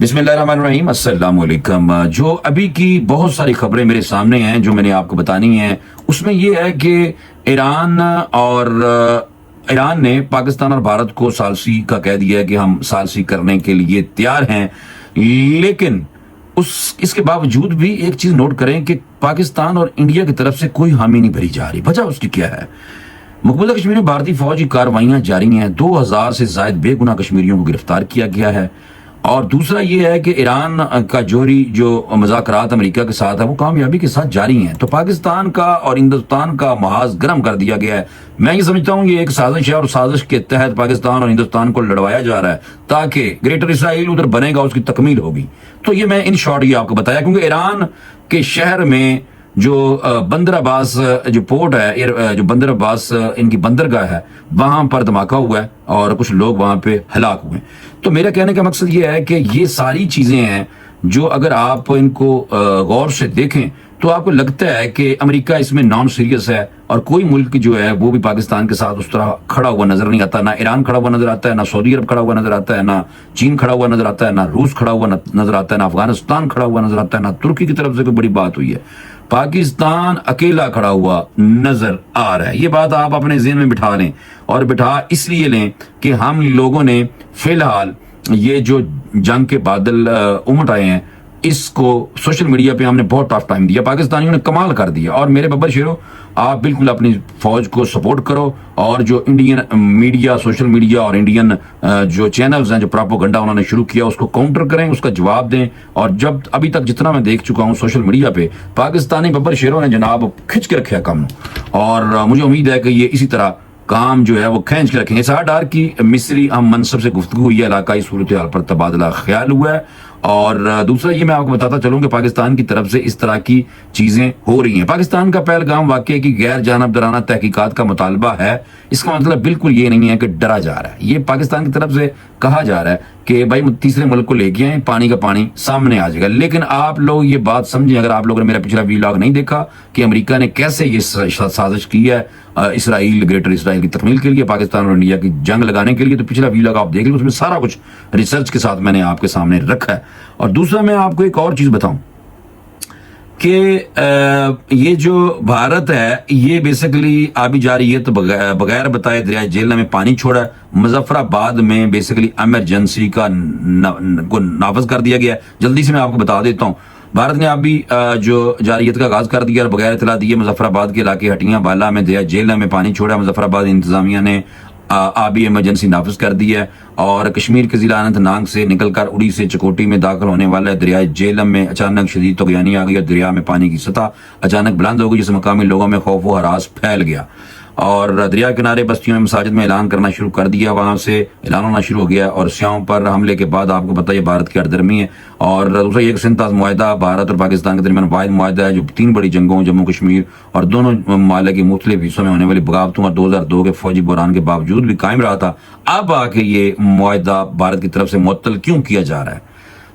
بسم اللہ الرحمن الرحیم، السلام علیکم۔ جو ابھی کی بہت ساری خبریں میرے سامنے ہیں جو میں نے آپ کو بتانی ہیں، اس میں یہ ہے کہ ایران نے پاکستان اور بھارت کو ثالثی کا کہہ دیا ہے کہ ہم ثالثی کرنے کے لیے تیار ہیں، لیکن اس کے باوجود بھی ایک چیز نوٹ کریں کہ پاکستان اور انڈیا کی طرف سے کوئی حامی نہیں بھری جا رہی۔ وجہ اس کی کیا ہے؟ مقبوضہ کشمیر میں بھارتی فوج کی کارروائیاں جاری ہیں، 2000 سے زائد بے گناہ کشمیریوں کو گرفتار کیا گیا ہے، اور دوسرا یہ ہے کہ ایران کا جوہری جو مذاکرات امریکہ کے ساتھ ہے وہ کامیابی کے ساتھ جاری ہیں، تو پاکستان کا اور ہندوستان کا محاذ گرم کر دیا گیا ہے۔ میں یہ سمجھتا ہوں یہ ایک سازش ہے، اور سازش کے تحت پاکستان اور ہندوستان کو لڑوایا جا رہا ہے تاکہ گریٹر اسرائیل ادھر بنے گا، اس کی تکمیل ہوگی۔ تو یہ میں ان شارٹ یہ آپ کو بتایا، کیونکہ ایران کے شہر میں جو بندر عباس جو پورٹ ہے، جو بندر عباس ان کی بندرگاہ ہے، وہاں پر دھماکہ ہوا ہے اور کچھ لوگ وہاں پہ ہلاک ہوئے۔ تو میرا کہنے کا مقصد یہ ہے کہ یہ ساری چیزیں ہیں جو اگر آپ ان کو غور سے دیکھیں تو آپ کو لگتا ہے کہ امریکہ اس میں نان سیریس ہے، اور کوئی ملک جو ہے وہ بھی پاکستان کے ساتھ اس طرح کھڑا ہوا نظر نہیں آتا۔ نہ ایران کھڑا ہوا نظر آتا ہے، نہ سعودی عرب کھڑا ہوا نظر آتا ہے، نہ چین کھڑا ہوا نظر آتا ہے، نہ روس کھڑا ہوا نظر آتا ہے، نہ افغانستان کھڑا ہوا نظر آتا ہے، نہ ترکی کی طرف سے کوئی بڑی بات ہوئی ہے۔ پاکستان اکیلا کھڑا ہوا نظر آ رہا ہے۔ یہ بات آپ اپنے ذہن میں بٹھا لیں، اور بٹھا اس لیے لیں کہ ہم لوگوں نے فی الحال یہ جو جنگ کے بادل امٹ آئے ہیں، اس کو سوشل میڈیا پہ ہم نے بہت ٹف ٹائم دیا، پاکستانیوں نے کمال کر دیا۔ اور میرے ببر شیرو، آپ بالکل اپنی فوج کو سپورٹ کرو، اور جو انڈین میڈیا، سوشل میڈیا اور انڈین جو چینلز ہیں جو پراپوگنڈا انہوں نے شروع کیا، اس کو کاؤنٹر کریں، اس کا جواب دیں۔ اور جب ابھی تک جتنا میں دیکھ چکا ہوں سوشل میڈیا پہ، پاکستانی ببر شیروں نے جناب کھچ کے رکھا کام، اور مجھے امید ہے کہ یہ اسی طرح کام جو ہے وہ کھینچ کے رکھیں گے۔ سہا ڈار کی مصری اہم منصب سے گفتگو ہوئی ہے، علاقائی صورتحال پر تبادلہ خیال ہوا ہے، اور دوسرا یہ میں آپ کو بتاتا چلوں کہ پاکستان کی طرف سے اس طرح کی چیزیں ہو رہی ہیں۔ پاکستان کا پہلگام واقعے کی غیر جانبدارانہ تحقیقات کا مطالبہ ہے، اس کا مطلب بالکل یہ نہیں ہے کہ ڈرا جا رہا ہے۔ یہ پاکستان کی طرف سے کہا جا رہا ہے کہ بھائی تیسرے ملک کو لے کے آئیں، پانی کا پانی سامنے آ جائے گا۔ لیکن آپ لوگ یہ بات سمجھیں، اگر آپ لوگوں نے میرا پچھلا ویلاگ نہیں دیکھا کہ امریکہ نے کیسے یہ سازش کی ہے اسرائیل، گریٹر اسرائیل کی تکمیل کے لیے، پاکستان اور انڈیا کی جنگ لگانے کے لیے، تو پچھلا ویلاگ آپ دیکھ لیں، اس میں سارا کچھ ریسرچ کے ساتھ میں نے آپ کے سامنے رکھا ہے۔ اور دوسرا میں آپ کو ایک اور چیز بتاؤں کہ یہ جو بھارت ہے یہ بیسیکلی آبی جاری ہے، تو بغیر بتائے دریائے جیلم میں پانی چھوڑا ہے۔ مظفر آباد میں بیسیکلی ایمرجنسی کو نافذ کر دیا گیا ہے۔ جلدی سے میں آپ کو بتا دیتا ہوں، بھارت نے آبی جو جاریت کا آغاز کر دیا اور بغیر اطلاع دیے مظفر آباد کے علاقے ہٹیاں بالا میں دریائے جیلم میں پانی چھوڑا۔ مظفر آباد انتظامیہ نے آبی ایمرجنسی نافذ کر دی ہے، اور کشمیر کے ضلع اننت ناگ سے نکل کر اڑی سے چکوٹی میں داخل ہونے والا دریائے جیلم میں اچانک شدید طغیانی آ گئی، اور دریا میں پانی کی سطح اچانک بلند ہو گئی، جس سے مقامی لوگوں میں خوف و ہراس پھیل گیا، اور دریا کنارے بستیوں میں مساجد میں اعلان کرنا شروع کر دیا، وہاں سے اعلان ہونا شروع ہو گیا، اور سیاحوں پر حملے کے بعد آپ کو پتہ ہے بھارت کی ہردرمی ہے۔ اور دوسرا یہ سنتاز معاہدہ بھارت اور پاکستان کے درمیان واحد معاہدہ ہے جو 3 بڑی جنگوں، جموں کشمیر اور دونوں ممالک کے مختلف حصوں میں ہونے والی بغاوتوں اور 2002 کے فوجی بحران کے باوجود بھی قائم رہا تھا۔ اب آ کے یہ معاہدہ بھارت کی طرف سے معطل کیوں کیا جا رہا ہے؟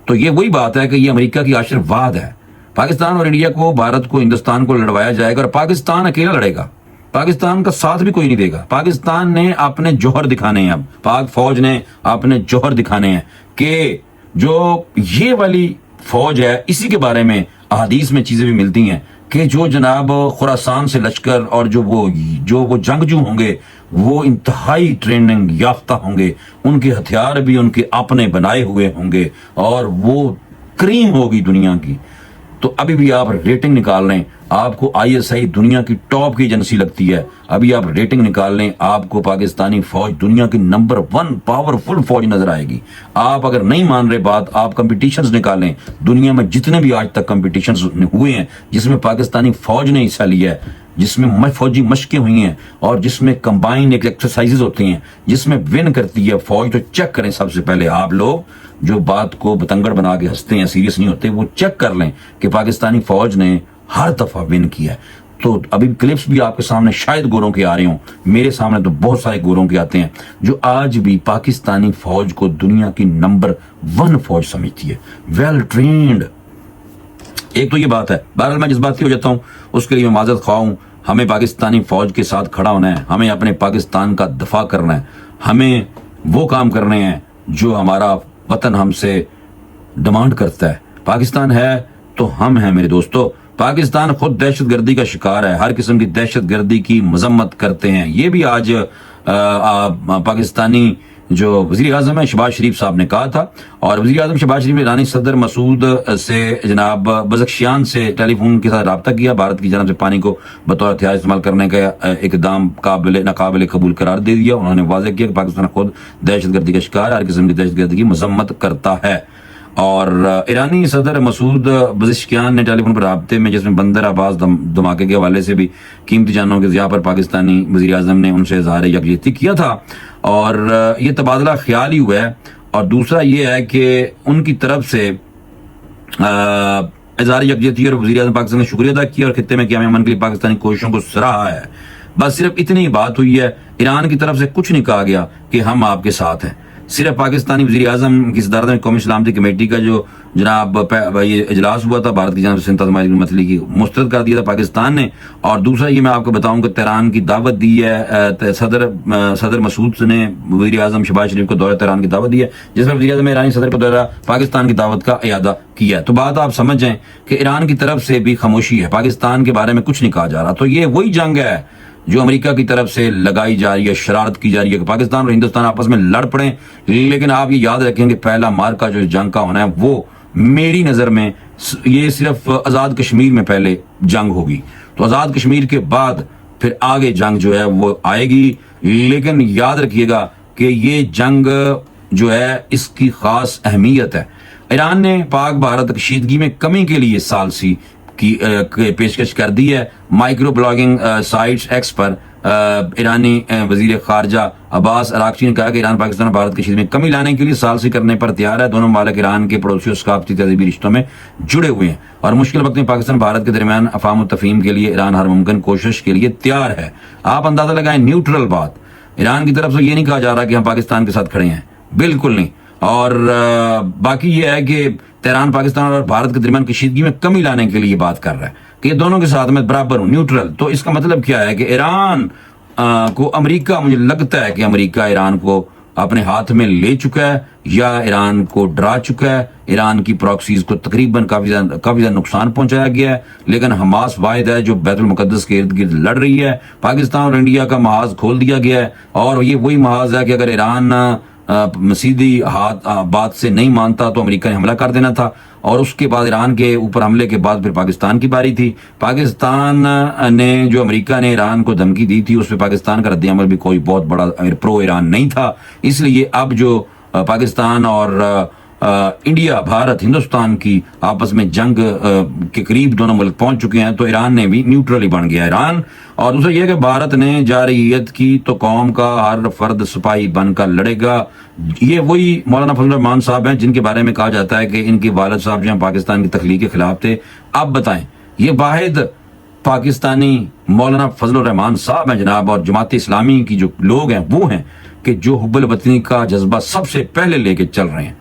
تو یہ وہی بات ہے کہ یہ امریکہ کی آشرواد ہے۔ پاکستان اور انڈیا کو، بھارت کو، ہندوستان کو لڑوایا جائے گا، اور پاکستان اکیلا لڑے گا، پاکستان کا ساتھ بھی کوئی نہیں دے گا۔ پاکستان نے اپنے جوہر دکھانے ہیں، اب پاک فوج نے اپنے جوہر دکھانے ہیں کہ جو یہ والی فوج ہے، اسی کے بارے میں احادیث میں چیزیں بھی ملتی ہیں کہ جو جناب خراسان سے لشکر اور جو وہ جنگجو ہوں گے وہ انتہائی ٹریننگ یافتہ ہوں گے، ان کے ہتھیار بھی ان کے اپنے بنائے ہوئے ہوں گے، اور وہ کریم ہوگی دنیا کی۔ تو ابھی بھی آپ ریٹنگ نکال لیں، آپ کو ISI دنیا کی ٹاپ کی ایجنسی لگتی ہے، ابھی آپ ریٹنگ نکال لیں، آپ کو پاکستانی فوج دنیا کی نمبر 1 پاورفل فوج نظر آئے گی۔ آپ اگر نہیں مان رہے بات، آپ کمپٹیشنز نکالیں، دنیا میں جتنے بھی آج تک کمپٹیشنز ہوئے ہیں جس میں پاکستانی فوج نے حصہ لیا ہے، جس میں فوجی مشقیں ہوئی ہیں، اور جس میں کمبائن ایکسرسائزز ہوتی ہیں، جس میں ون کرتی ہے فوج، تو چیک کریں سب سے پہلے۔ آپ لوگ جو بات کو بتنگڑ بنا کے ہنستے ہیں، سیریس نہیں ہوتے، وہ چیک کر لیں کہ پاکستانی فوج نے ہر دفعہ ون کیا ہے۔ تو ابھی کلپس بھی آپ کے سامنے شاید گوروں کے آ رہے ہوں، میرے سامنے تو بہت سارے گوروں کے آتے ہیں جو آج بھی پاکستانی فوج کو دنیا کی نمبر 1 فوج سمجھتی ہے، ویل ٹرینڈ۔ ایک تو یہ بات ہے، بہرحال میں جس بات کی ہو جاتا ہوں اس کے لیے میں معذرت خواہ ہوں۔ ہمیں پاکستانی فوج کے ساتھ کھڑا ہونا ہے، ہمیں اپنے پاکستان کا دفاع کرنا ہے، ہمیں وہ کام کرنے ہیں جو ہمارا وطن ہم سے ڈیمانڈ کرتا ہے. پاکستان ہے تو ہم ہیں میرے دوستو. پاکستان خود دہشت گردی کا شکار ہے, ہر قسم کی دہشت گردی کی مذمت کرتے ہیں. یہ بھی آج پاکستانی جو وزیر اعظم ہے شہباز شریف صاحب نے کہا تھا, اور وزیر اعظم شہباز شریف نے ایرانی صدر مسعود سے جناب بزخشیان سے ٹیلی فون کے ساتھ رابطہ کیا. بھارت کی جانب سے پانی کو بطور ہتھیار استعمال کرنے کا اقدام ناقابل قبول قرار دے دیا. انہوں نے واضح کیا کہ پاکستان خود دہشت گردی کا شکار ہے, ہر قسم کی دہشت گردی کی مذمت کرتا ہے. اور ایرانی صدر مسعود پزشکیان نے ٹیلی فون پر رابطے میں, جس میں بندر عباس دھماکے کے حوالے سے بھی قیمتی جانوں کے ضیاع پر پاکستانی وزیر اعظم نے ان سے اظہار یکجہتی کیا تھا, اور یہ تبادلہ خیال ہی ہوا ہے. اور دوسرا یہ ہے کہ ان کی طرف سے اظہار یکجہتی اور وزیر اعظم پاکستان نے شکریہ ادا کیا اور خطے میں قیام امن کے لیے پاکستانی کوششوں کو سراہا ہے. بس صرف اتنی بات ہوئی ہے, ایران کی طرف سے کچھ نہیں کہا گیا کہ ہم آپ کے ساتھ ہیں. صرف پاکستانی وزیر اعظم کی صدارت میں قومی سلامتی کمیٹی کا جو جناب یہ اجلاس ہوا تھا, بھارت کی جانب سے مسئلے کی مسترد کر دیا تھا پاکستان نے. اور دوسرا یہ میں آپ کو بتاؤں کہ تہران کی دعوت دی ہے, صدر مسعود نے وزیر اعظم شہباز شریف کو دورہ تہران کی دعوت دی ہے, جس میں وزیر اعظم ایرانی صدر کو دورہ پاکستان کی دعوت کا اعادہ کیا ہے. تو بات آپ سمجھیں کہ ایران کی طرف سے بھی خاموشی ہے, پاکستان کے بارے میں کچھ نہیں کہا جا رہا. تو یہ وہی جنگ ہے جو امریکہ کی طرف سے لگائی جا رہی ہے, شرارت کی جا رہی ہے کہ پاکستان اور ہندوستان آپس میں لڑ پڑیں. لیکن آپ یہ یاد رکھیں کہ پہلا مارکا جو جنگ کا ہونا ہے وہ میری نظر میں یہ صرف آزاد کشمیر میں پہلے جنگ ہوگی, تو آزاد کشمیر کے بعد پھر آگے جنگ جو ہے وہ آئے گی. لیکن یاد رکھیے گا کہ یہ جنگ جو ہے اس کی خاص اہمیت ہے. ایران نے پاک بھارت کشیدگی میں کمی کے لیے ثالثی کی پیشکش کر دی ہے. مائکرو بلاگنگ سائٹس ایکس پر ایرانی وزیر خارجہ عباس اراغچی نے کہا کہ ایران پاکستان اور بھارت کشیدگی میں کمی لانے کے لیے ثالثی کرنے پر تیار ہے. دونوں ممالک ایران کے پڑوسی اور ثقافتی تہذیبی رشتوں میں جڑے ہوئے ہیں, اور مشکل وقت میں پاکستان بھارت کے درمیان افہام و تفہیم کے لیے ایران ہر ممکن کوشش کے لیے تیار ہے. آپ اندازہ لگائیں, نیوٹرل بات, ایران کی طرف سے یہ نہیں کہا جا رہا کہ ہم پاکستان کے ساتھ کھڑے ہیں, بالکل نہیں. اور باقی یہ ہے کہ تہران پاکستان اور بھارت کے درمیان کشیدگی میں کمی لانے کے لیے بات کر رہا ہے کہ یہ دونوں کے ساتھ میں برابر ہوں, نیوٹرل. تو اس کا مطلب کیا ہے کہ ایران کو امریکہ, مجھے لگتا ہے کہ امریکہ ایران کو اپنے ہاتھ میں لے چکا ہے یا ایران کو ڈرا چکا ہے. ایران کی پراکسیز کو تقریباً کافی زیادہ نقصان پہنچایا گیا ہے, لیکن حماس واحد ہے جو بیت المقدس کے ارد گرد لڑ رہی ہے. پاکستان اور انڈیا کا محاذ کھول دیا گیا ہے, اور یہ وہی محاذ ہے کہ اگر ایران سیدھی بات سے نہیں مانتا تو امریکہ نے حملہ کر دینا تھا, اور اس کے بعد ایران کے اوپر حملے کے بعد پھر پاکستان کی باری تھی. پاکستان نے جو امریکہ نے ایران کو دھمکی دی تھی اس پہ پاکستان کا رد عمل بھی کوئی بہت بڑا پرو ایران نہیں تھا. اس لیے اب جو پاکستان اور انڈیا, بھارت, ہندوستان کی آپس میں جنگ کے قریب دونوں ملک پہنچ چکے ہیں, تو ایران نے بھی نیوٹرل ہی بن گیا ایران. اور دوسرا یہ کہ بھارت نے جارحیت کی تو قوم کا ہر فرد سپاہی بن کر لڑے گا. یہ وہی مولانا فضل الرحمان صاحب ہیں جن کے بارے میں کہا جاتا ہے کہ ان کے والد صاحب جو ہیں پاکستان کی تخلیق کے خلاف تھے. اب بتائیں, یہ واحد پاکستانی مولانا فضل الرحمان صاحب ہیں جناب, اور جماعت اسلامی کی جو لوگ ہیں وہ ہیں کہ جو حب الوطنی کا جذبہ سب سے پہلے لے کے چل رہے ہیں.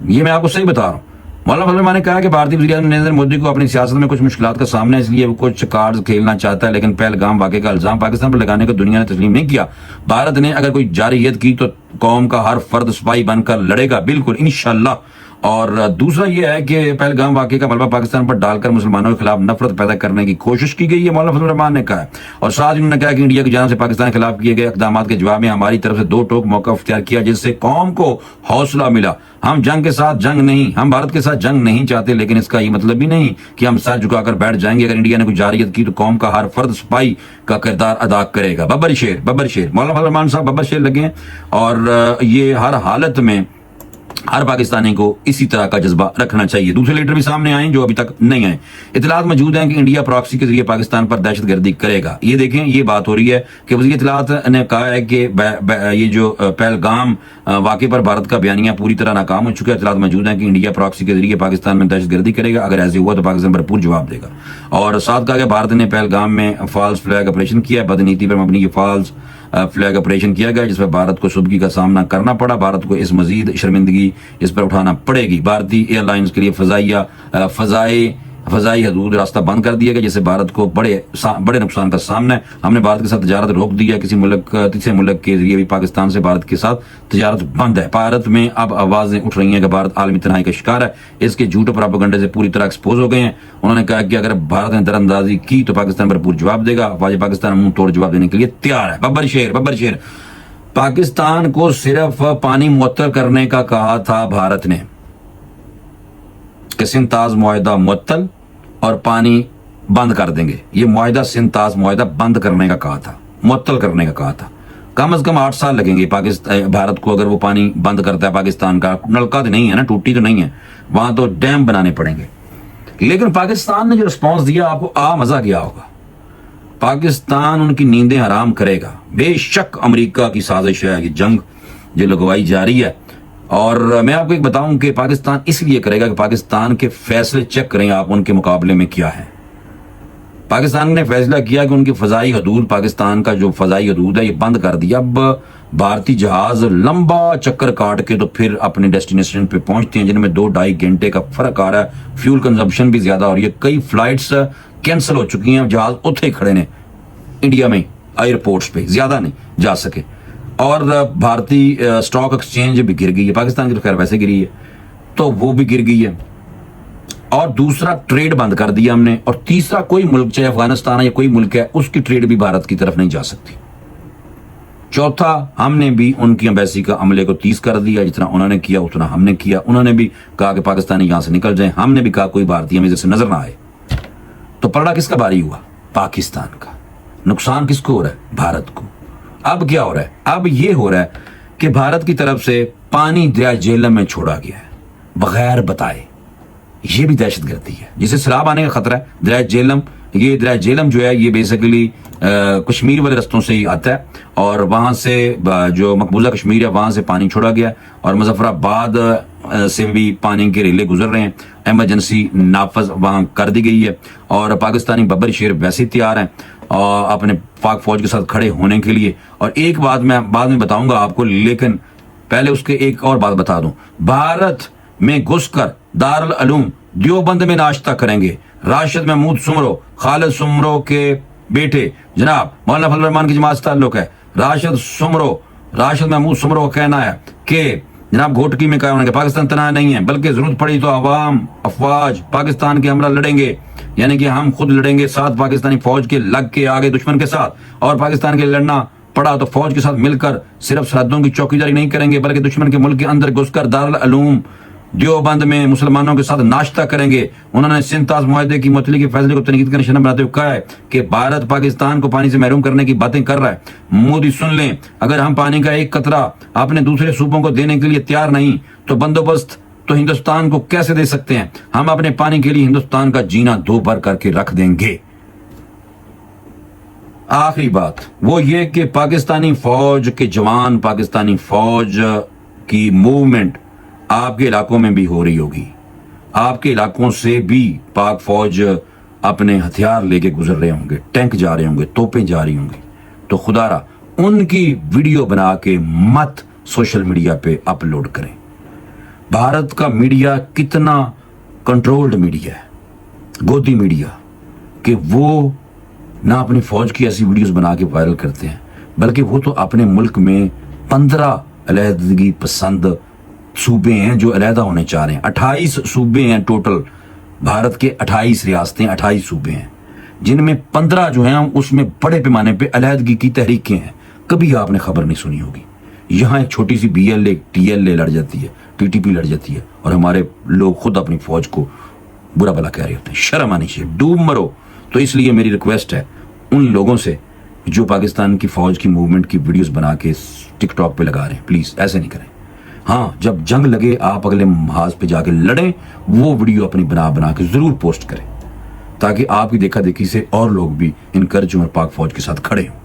یہ میں آپ کو صحیح بتا رہا ہوں. مولانا فضل الرحمان نے کہا کہ بھارتی وزیر اعظم نریندر مودی کو اپنی سیاست میں کچھ مشکلات کا سامنا ہے, اس لیے وہ کچھ کارڈز کھیلنا چاہتا ہے, لیکن پہلگام واقعے کا الزام پاکستان پر لگانے کو دنیا نے تسلیم نہیں کیا. بھارت نے اگر کوئی جارحیت کی تو قوم کا ہر فرد سپاہی بن کر لڑے گا, بالکل انشاءاللہ. اور دوسرا یہ ہے کہ پہلگام واقعے کا ملبہ پاکستان پر ڈال کر مسلمانوں کے خلاف نفرت پیدا کرنے کی کوشش کی گئی ہے, مولانا فضل الرحمان نے کہا ہے. اور ساتھ انہوں نے کہا کہ انڈیا کی جانب سے پاکستان کے خلاف کیے گئے اقدامات کے جواب میں ہماری طرف سے دو ٹوک موقع اختیار کیا, جس سے قوم کو حوصلہ ملا. ہم جنگ کے ساتھ جنگ نہیں, ہم بھارت کے ساتھ جنگ نہیں چاہتے, لیکن اس کا یہ مطلب بھی نہیں کہ ہم سر جھکا کر بیٹھ جائیں گے. اگر انڈیا نے کوئی جارحیت کی تو قوم کا ہر فرد سپاہی کا کردار ادا کرے گا. ببر شیر مولانا فضل الرحمان صاحب ببر شیر لگے ہیں, اور یہ ہر حالت میں ہر پاکستانی کو اسی طرح کا جذبہ رکھنا چاہیے. دوسرے لیڈر بھی سامنے آئیں جو ابھی تک نہیں آئے. اطلاعات موجود ہیں کہ انڈیا پراکسی کے ذریعے پاکستان پر دہشت گردی کرے گا. یہ دیکھیں, یہ بات ہو رہی ہے کہ وزیر اطلاعات نے کہا ہے کہ یہ جو پہلگام واقعے پر بھارت کا بیانیہ پوری طرح ناکام ہو چکا ہے. اطلاعات موجود ہیں کہ انڈیا پراکسی کے ذریعے پاکستان میں دہشت گردی کرے گا. اگر ایسے ہوا تو پاکستان بھرپور جواب دے گا. اور ساتھ کہا کہ بھارت نے پہلگام میں فالس فلیگ آپریشن کیا ہے. بدنیتی پر مبنی یہ فالس فلیگ آپریشن کیا گیا جس پر بھارت کو سودگی کا سامنا کرنا پڑا. بھارت کو اس مزید شرمندگی اس پر اٹھانا پڑے گی. بھارتی ایئر لائنز کے لیے فضائی فضائی حدود راستہ بند کر دیا گیا، جس سے بھارت کو بڑے نقصان کا سامنا ہے۔ ہم نے بھارت کے ساتھ تجارت روک دیا، کسی تیسرے ملک کے ذریعے بھی پاکستان سے بھارت کے ساتھ تجارت بند ہے۔ بھارت میں اب آوازیں اٹھ رہی ہیں کہ بھارت عالمی تنہائی کا شکار ہے، اس کے جھوٹ پراپیگنڈے سے پوری طرح ایکسپوز ہو گئے ہیں۔ انہوں نے کہا کہ اگر بھارت نے در اندازی کی تو پاکستان بھرپور جواب دے گا۔ افواج پاکستان منہ توڑ جواب دینے کے لیے تیار ہے۔ ببر شیر پاکستان کو صرف پانی معطل کرنے کا کہا تھا بھارت نے، کہ سنتاز معاہدہ معطل اور پانی بند کر دیں گے۔ یہ معاہدہ سنتاز معاہدہ بند کرنے کا کہا تھا، معطل کرنے کا کہا تھا۔ کم از کم 8 سال لگیں گے بھارت کو، اگر وہ پانی بند کرتا ہے پاکستان کا۔ نلکا تو نہیں ہے نا، ٹوٹی تو نہیں ہے، وہاں تو ڈیم بنانے پڑیں گے۔ لیکن پاکستان نے جو رسپانس دیا، آپ کو مزہ کیا ہوگا۔ پاکستان ان کی نیندیں حرام کرے گا۔ بے شک امریکہ کی سازش ہے یہ جنگ جو لگوائی جا رہی ہے، اور میں آپ کو ایک بتاؤں کہ پاکستان اس لیے کرے گا کہ پاکستان کے فیصلے چیک کریں آپ ان کے مقابلے میں کیا ہے۔ پاکستان نے فیصلہ کیا کہ ان کی فضائی حدود، پاکستان کا جو فضائی حدود ہے یہ بند کر دیا۔ اب بھارتی جہاز لمبا چکر کاٹ کے تو پھر اپنے ڈیسٹینیشن پہ پہنچتے ہیں، جن میں 2-2.5 گھنٹے کا فرق آ رہا ہے۔ فیول کنزمپشن بھی زیادہ ہو رہی ہے، کئی فلائٹس کینسل ہو چکی ہیں، جہاز اتھے کھڑے نے انڈیا میں ایئرپورٹس پہ، زیادہ نہیں جا سکے۔ اور بھارتی اسٹاک ایکسچینج بھی گر گئی ہے، پاکستان کی تو خیر ویسے گری ہے تو وہ بھی گر گئی ہے۔ اور دوسرا ٹریڈ بند کر دیا ہم نے، اور تیسرا کوئی ملک چاہے افغانستان ہے یا کوئی ملک ہے، اس کی ٹریڈ بھی بھارت کی طرف نہیں جا سکتی۔ چوتھا، ہم نے بھی ان کی ایمبیسی کا عملے کو تیز کر دیا، جتنا انہوں نے کیا اتنا ہم نے کیا۔ انہوں نے بھی کہا کہ پاکستانی یہاں سے نکل جائیں، ہم نے بھی کہا کوئی بھارتی ہمیں سے نظر نہ آئے۔ تو پلڑا کس کا باری ہوا؟ پاکستان کا۔ نقصان کس کو ہو رہا ہے؟ بھارت کو۔ اب کیا ہو رہا ہے؟ اب یہ ہو رہا ہے کہ بھارت کی طرف سے پانی دریائے جہلم میں چھوڑا گیا ہے بغیر بتائے۔ یہ بھی دہشت گردی ہے جسے سیلاب آنے کا خطرہ ہے۔ دریائے جہلم، یہ دریائے جہلم جو ہے یہ بیسیکلی کشمیر والے رستوں سے ہی آتا ہے، اور وہاں سے جو مقبوضہ کشمیر ہے وہاں سے پانی چھوڑا گیا، اور مظفر آباد سے بھی پانی کے ریلے گزر رہے ہیں۔ ایمرجنسی نافذ وہاں کر دی گئی ہے، اور پاکستانی ببر شیر ویسے ہی تیار ہیں اور اپنے پاک فوج کے ساتھ کھڑے ہونے کے لیے۔ اور ایک بات میں بعد میں بتاؤں گا آپ کو، لیکن پہلے اس کے ایک اور بات بتا دوں۔ بھارت میں گھس کر دارالعلوم دیوبند میں ناشتہ کریں گے راشد محمود سمرو، خالد سمرو کے بیٹے جناب مولانا فضل الرحمان کی جماعت سے تعلق ہے۔ راشد محمود سمرو کا کہنا ہے کہ جناب گھوٹکی میں کہا انہوں نے کہ پاکستان تنہا نہیں ہے، بلکہ ضرورت پڑی تو عوام افواج پاکستان کے ہمراہ لڑیں گے، یعنی کہ ہم خود لڑیں گے ساتھ پاکستانی فوج کے، لگ کے آگے دشمن کے ساتھ، اور پاکستان کے لڑنا پڑا تو فوج کے ساتھ مل کر صرف سرحدوں کی چوکیداری نہیں کریں گے، بلکہ دشمن کے ملک کے اندر گھس کر دارالعلوم دیوبند میں مسلمانوں کے ساتھ ناشتہ کریں گے۔ انہوں نے سنتاز معاہدے کی معطلی کے فیصلے کو تنقید کا نشانہ بناتے ہوئے کہا ہے کہ بھارت پاکستان کو پانی سے محروم کرنے کی باتیں کر رہا ہے۔ مودی سن لیں، اگر ہم پانی کا ایک قطرہ اپنے دوسرے صوبوں کو دینے کے لیے تیار نہیں تو بندوبست تو ہندوستان کو کیسے دے سکتے ہیں؟ ہم اپنے پانی کے لیے ہندوستان کا جینا دو بھر کر کے رکھ دیں گے۔ آخری بات وہ یہ کہ پاکستانی فوج کے جوان، پاکستانی فوج کی موومنٹ آپ کے علاقوں میں بھی ہو رہی ہوگی، آپ کے علاقوں سے بھی پاک فوج اپنے ہتھیار لے کے گزر رہے ہوں گے، ٹینک جا رہے ہوں گے، توپیں جا رہی ہوں گی، تو خدا را ان کی ویڈیو بنا کے مت سوشل میڈیا پہ اپلوڈ کریں۔ بھارت کا میڈیا کتنا کنٹرولڈ میڈیا ہے، گودی میڈیا، کہ وہ نہ اپنی فوج کی ایسی ویڈیوز بنا کے وائرل کرتے ہیں، بلکہ وہ تو اپنے ملک میں 15 علیحدگی پسند صوبے ہیں جو علیحدہ ہونے چاہ رہے ہیں۔ 28 صوبے ہیں ٹوٹل، بھارت کے 28 ریاستیں، 28 صوبے ہیں، جن میں 15 جو ہیں اس میں بڑے پیمانے پہ علیحدگی کی تحریکیں ہیں۔ کبھی آپ نے خبر نہیں سنی ہوگی۔ یہاں ایک چھوٹی سی BLA TLA لڑ جاتی ہے، TTP لڑ جاتی ہے، اور ہمارے لوگ خود اپنی فوج کو برا بلا کہہ رہے ہوتے ہیں۔ شرم آنی چاہیے، ڈوب مرو۔ تو اس لیے میری ریکویسٹ ہے ان لوگوں سے جو پاکستان کی فوج کی موومنٹ کی ویڈیوز بنا کے ٹک ٹاک پہ لگا رہے ہیں، پلیز ایسے نہیں کریں۔ ہاں، جب جنگ لگے آپ اگلے محاذ پہ جا کے لڑیں، وہ ویڈیو اپنی بنا کے ضرور پوسٹ کریں، تاکہ آپ کی دیکھا دیکھی سے اور لوگ بھی انکرج ہوں اور پاک فوج کے ساتھ کھڑے ہوں۔